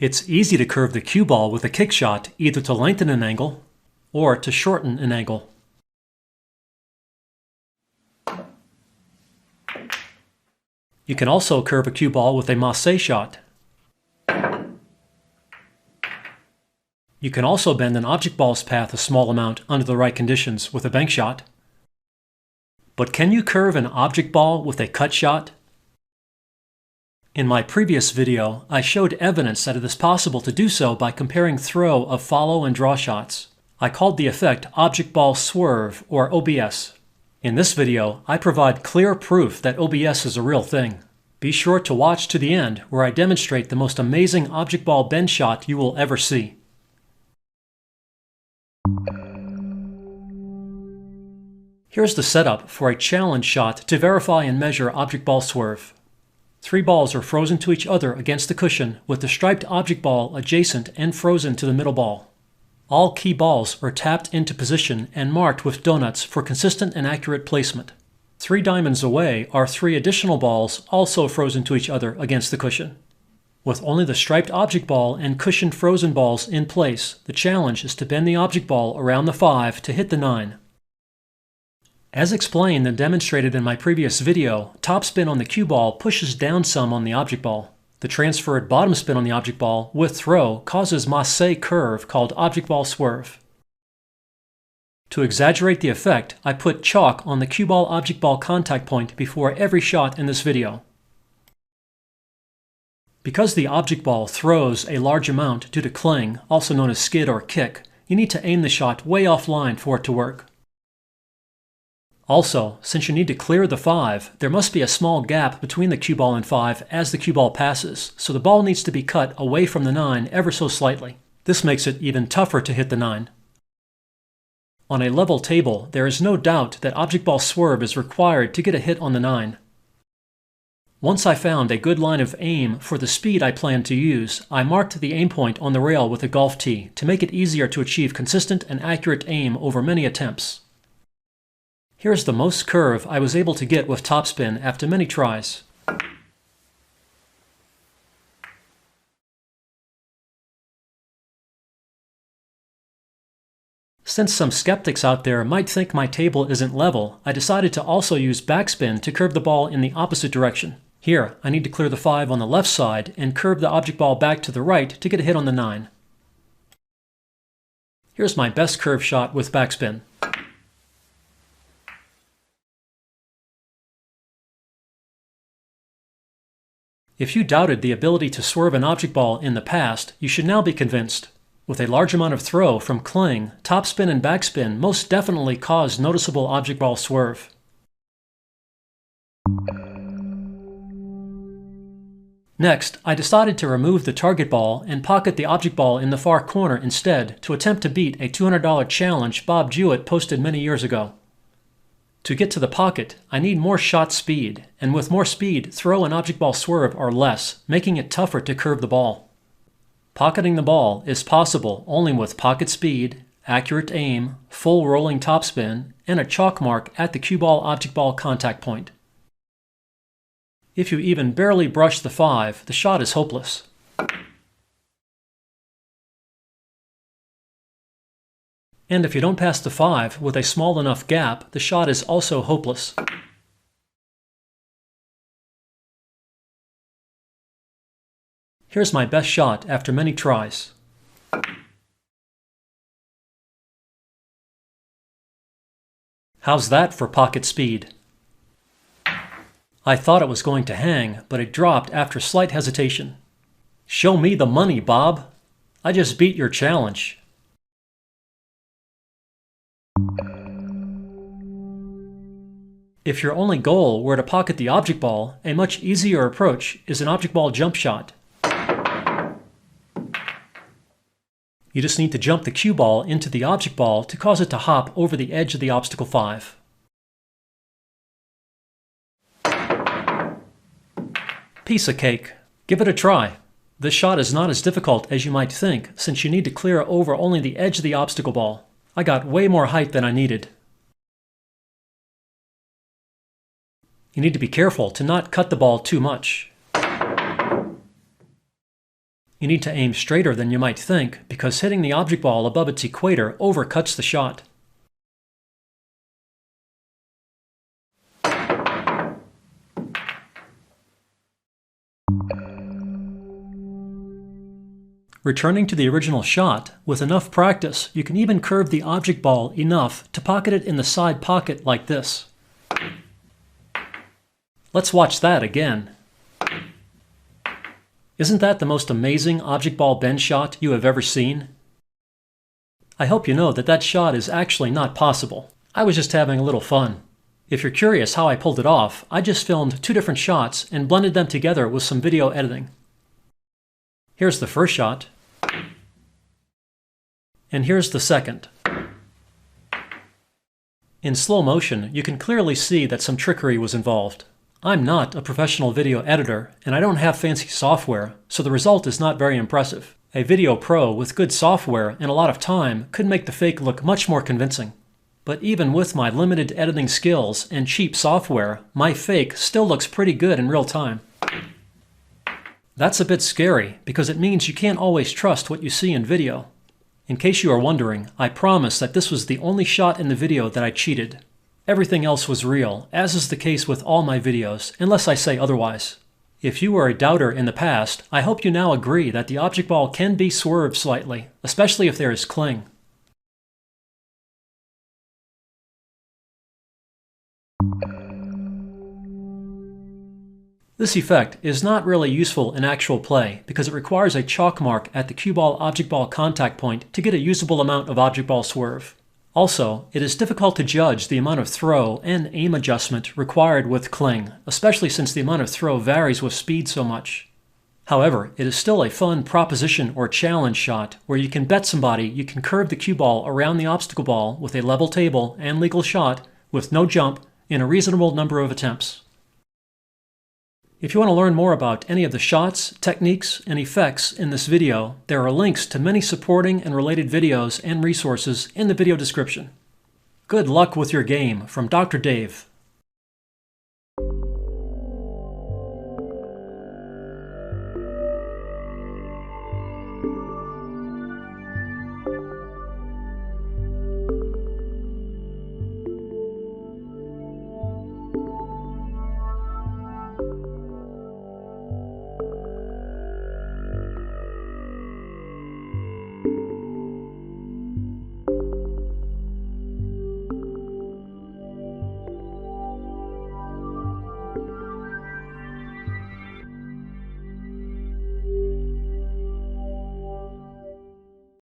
It's easy to curve the cue ball with a kick shot either to lengthen an angle or to shorten an angle. You can also curve a cue ball with a masse shot. You can also bend an object ball's path a small amount under the right conditions with a bank shot. But can you curve an object ball with a cut shot? In my previous video, I showed evidence that it is possible to do so by comparing throw of follow and draw shots. I called the effect Object Ball Swerve, or OBS. In this video, I provide clear proof that OBS is a real thing. Be sure to watch to the end, where I demonstrate the most amazing object ball bend shot you will ever see. Here's the setup for a challenge shot to verify and measure object ball swerve. 3 balls are frozen to each other against the cushion with the striped object ball adjacent and frozen to the middle ball. All key balls are tapped into position and marked with donuts for consistent and accurate placement. 3 diamonds away are 3 additional balls also frozen to each other against the cushion. With only the striped object ball and cushioned frozen balls in place, the challenge is to bend the object ball around the 5 to hit the 9. As explained and demonstrated in my previous video, topspin on the cue ball pushes down some on the object ball. The transferred bottom spin on the object ball with throw causes masse curve called object ball swerve. To exaggerate the effect, I put chalk on the cue ball object ball contact point before every shot in this video. Because the object ball throws a large amount due to cling, also known as skid or kick, you need to aim the shot way offline for it to work. Also, since you need to clear the 5, there must be a small gap between the cue ball and 5 as the cue ball passes, so the ball needs to be cut away from the 9 ever so slightly. This makes it even tougher to hit the 9. On a level table, there is no doubt that object ball swerve is required to get a hit on the 9. Once I found a good line of aim for the speed I planned to use, I marked the aim point on the rail with a golf tee to make it easier to achieve consistent and accurate aim over many attempts. Here's the most curve I was able to get with topspin after many tries. Since some skeptics out there might think my table isn't level, I decided to also use backspin to curve the ball in the opposite direction. Here, I need to clear the 5 on the left side and curve the object ball back to the right to get a hit on the 9. Here's my best curve shot with backspin. If you doubted the ability to swerve an object ball in the past, you should now be convinced. With a large amount of throw from cling, topspin and backspin most definitely cause noticeable object ball swerve. Next, I decided to remove the target ball and pocket the object ball in the far corner instead to attempt to beat a $200 challenge Bob Jewett posted many years ago. To get to the pocket, I need more shot speed, and with more speed, throw and object ball swerve are less, making it tougher to curve the ball. Pocketing the ball is possible only with pocket speed, accurate aim, full rolling topspin, and a chalk mark at the cue ball object ball contact point. If you even barely brush the 5, the shot is hopeless. And if you don't pass the 5 with a small enough gap, the shot is also hopeless. Here's my best shot after many tries. How's that for pocket speed? I thought it was going to hang, but it dropped after slight hesitation. Show me the money, Bob. I just beat your challenge. If your only goal were to pocket the object ball, a much easier approach is an object ball jump shot. You just need to jump the cue ball into the object ball to cause it to hop over the edge of the obstacle 5. Piece of cake. Give it a try. This shot is not as difficult as you might think, since you need to clear over only the edge of the obstacle ball. I got way more height than I needed. You need to be careful to not cut the ball too much. You need to aim straighter than you might think, because hitting the object ball above its equator overcuts the shot. Returning to the original shot, with enough practice, you can even curve the object ball enough to pocket it in the side pocket like this. Let's watch that again. Isn't that the most amazing object ball bend shot you have ever seen? I hope you know that that shot is actually not possible. I was just having a little fun. If you're curious how I pulled it off, I just filmed 2 different shots and blended them together with some video editing. Here's the first shot. And here's the second. In slow motion, you can clearly see that some trickery was involved. I'm not a professional video editor, and I don't have fancy software, so the result is not very impressive. A video pro with good software and a lot of time could make the fake look much more convincing. But even with my limited editing skills and cheap software, my fake still looks pretty good in real time. That's a bit scary, because it means you can't always trust what you see in video. In case you are wondering, I promise that this was the only shot in the video that I cheated. Everything else was real, as is the case with all my videos, unless I say otherwise. If you were a doubter in the past, I hope you now agree that the object ball can be swerved slightly, especially if there is cling. This effect is not really useful in actual play because it requires a chalk mark at the cue ball object ball contact point to get a usable amount of object ball swerve. Also, it is difficult to judge the amount of throw and aim adjustment required with cling, especially since the amount of throw varies with speed so much. However, it is still a fun proposition or challenge shot where you can bet somebody you can curve the cue ball around the obstacle ball with a level table and legal shot with no jump in a reasonable number of attempts. If you want to learn more about any of the shots, techniques, and effects in this video, there are links to many supporting and related videos and resources in the video description. Good luck with your game from Dr. Dave.